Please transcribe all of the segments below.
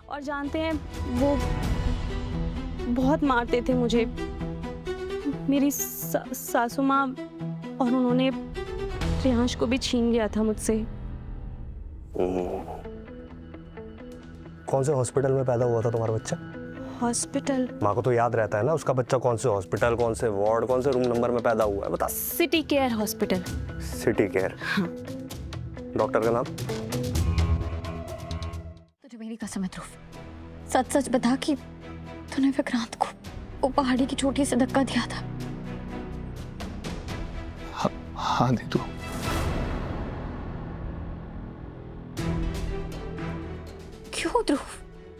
और जानते हैं वो बहुत मारते थे मुझे, मेरी सासू माँ, और उन्होंने रियांश को भी छीन लिया था मुझसे। कौन से हॉस्पिटल में पैदा हुआ था तुम्हारा बच्चा? हॉस्पिटल? माँ को तो याद रहता है ना उसका बच्चा कौन से हॉस्पिटल, कौन से वार्ड, कौन से रूम नंबर में पैदा हुआ है, बता। City care hospital. City care? हाँ। डॉक्टर का नाम? तुझे मेरी कसम है ध्रुव, सच सच बता कि तूने विक्रांत को वो पहाड़ी की चोटी से धक्का दिया था। हाँ दीदू। क्यों ध्रुव,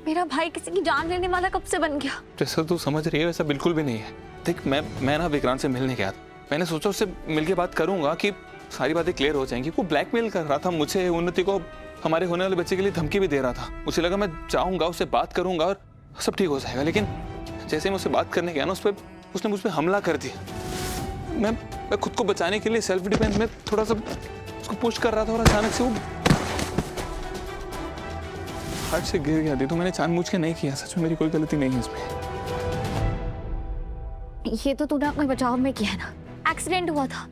मेरा भाई किसी की जान लेने वाला कब से बन गया? जैसा तू समझ रही है वैसा बिल्कुल भी नहीं है। देख मैं ना विक्रांत से मिलने गया था, मैंने सोचा उससे मिलके बात करूंगा कि सारी बातें क्लियर हो जाएंगी। वो ब्लैकमेल कर रहा था मुझे, उन्नति को, हमारे होने वाले बच्चे के लिए धमकी भी दे रहा था। मुझे लगा मैं जाऊंगा, उससे बात करूंगा और सब ठीक हो जाएगा, लेकिन जैसे मैं उससे बात करने गया ना उसने मुझ पर हमला कर दिया। मैं खुद को बचाने के लिए सेल्फ डिफेंस में थोड़ा सा उसको पुश कर रहा था और अचानक से वो हाथ से गिर गया। दी तो मैंने जानबूझ के नहीं किया, सच में मेरी कोई गलती नहीं है इसमें। ये तो तूने अपने बचाव में किया ना, एक्सीडेंट हुआ था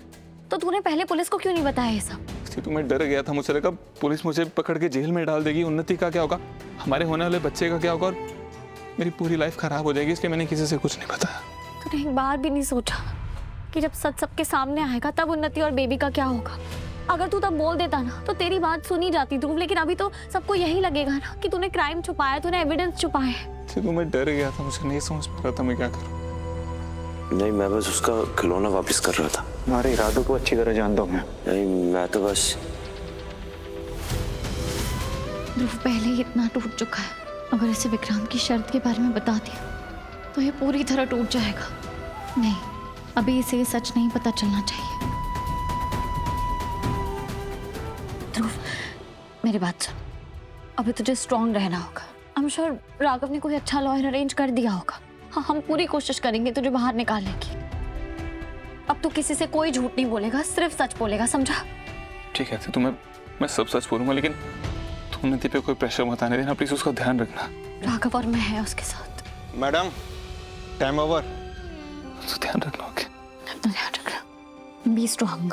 तो तूने पहले पुलिस को क्यों नहीं बताया ये सब? तो मैं डर गया था, मुझे लगा पुलिस मुझे पकड़ के जेल में डाल देगी, उन्नति का क्या होगा, हमारे होने वाले बच्चे का क्या होगा, और मेरी पूरी लाइफ खराब हो जाएगी, इसलिए मैंने किसी से कुछ नहीं बताया। तूने एक बार भी नहीं सोचा कि जब सच सबके सामने आएगा तब उन्नति और बेबी का क्या होगा? अगर तू तब बोल देता ना तो तेरी बात सुनी जाती ध्रुव, लेकिन अभी तो सबको यही लगेगा ना कि तूने क्राइम छुपाया, तूने एविडेंस छुपाए। तो मैं डर गया था, मुझे नहीं समझ पा रहा था मैं क्या करूं। नहीं, मैं बस उसका खिलौना वापस कर रहा था। तुम्हारे इरादों को अच्छी तरह जानता हूँ मैं। नहीं, मैं तो बस। ध्रुव पहले ही इतना टूट चुका है, अगर इसे विक्रांत की शर्त के बारे में बता दिया तो ये पूरी तरह टूट जाएगा। नहीं, अभी इसे ये सच नहीं पता चलना चाहिए। ध्रुव मेरी बात सुन, अभी तुझे स्ट्रांग रहना होगा। आई एम श्योर राघव ने कोई अच्छा लॉयर अरेंज कर दिया होगा। हाँ, हम पूरी कोशिश करेंगे तुझे बाहर निकालने की। अब तू किसी से कोई झूठ नहीं बोलेगा, सिर्फ सच बोलेगा, समझा? ठीक है, तो मैं सब सच बोलूंगा, लेकिन तुम उन्नति पे कोई प्रेशर मत आने देना, प्लीज उसका ध्यान रखना। राघव और मैं है उसके साथ। Madam, time over. तो ध्यान रखना। ओके, अपना ध्यान रखना, बी स्ट्रांग।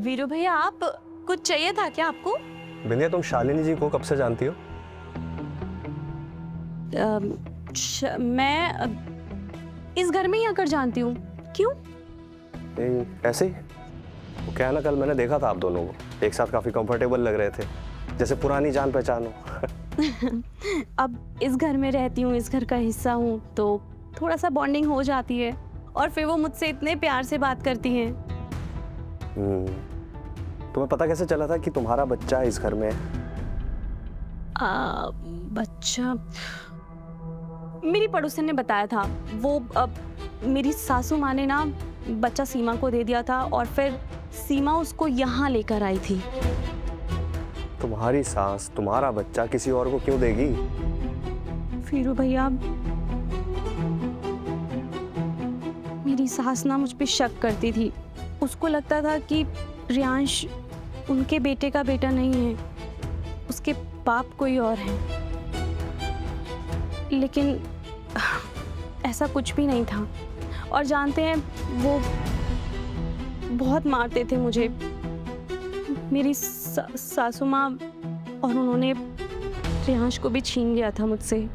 वीरू भैया, आप कुछ चाहिए था क्या आपको? बिंदिया, तुम शालिनी जी को कब से जानती हो? मैं इस घर में ही आकर जानती हूँ। क्यों? ऐसे ही। वो क्या है ना, कल मैंने देखा था आप दोनों को एक साथ, काफी कंफर्टेबल लग रहे थे, जैसे पुरानी जान पहचान हो। अब इस घर में रहती हूँ, इस घर का हिस्सा हूँ, तो थोड़ा सा बॉन्डिंग हो जाती है, और फिर वो मुझसे इतने प्यार से बात करती हैं। तुम्हें पता कैसे चला था कि तुम्हारा बच्चा इस घर में है? बच्चा मेरी पड़ोसन ने बताया था। वो मेरी सासू माँ ने ना बच्चा सीमा को दे दिया था, और फिर सीमा उसको यहाँ लेकर आई थी। तुम्हारी सास तुम्हारा बच्चा किसी और को क्यों देगी? वीरू भैया, मेरी सास ना मुझ पे शक करती थी। उसको लगता था कि रियांश उनके बेटे का बेटा नहीं है, उसके बाप कोई और है, लेकिन ऐसा कुछ भी नहीं था। और जानते हैं वो बहुत मारते थे मुझे, मेरी सासू माँ, और उन्होंने रियांश को भी छीन लिया था मुझसे।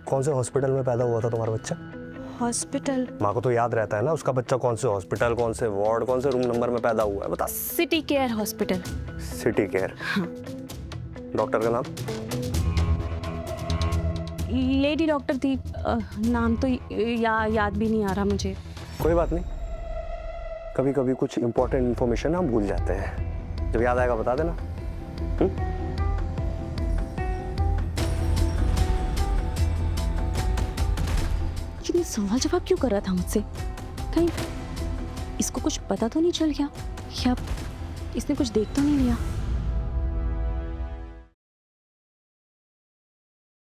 कौन से हॉस्पिटल में पैदा हुआ था तुम्हारा बच्चा? हॉस्पिटल? माँ को तो याद रहता है ना उसका बच्चा कौन से हॉस्पिटल, कौन से वार्ड, कौन से रूम नंबर में पैदा हुआ है, बता। City care hospital. City care? हाँ। डॉक्टर का नाम? लेडी डॉक्टर थी, नाम तो याद भी नहीं आ रहा मुझे। कोई बात नहीं, कभी कभी कुछ इंपॉर्टेंट इन्फॉर्मेशन हम भूल जाते हैं, जब याद आएगा बता देना। सवाल जवाब क्यों कर रहा था मुझसे? कहीं इसको कुछ पता तो नहीं चल गया या इसने कुछ देख तो नहीं लिया?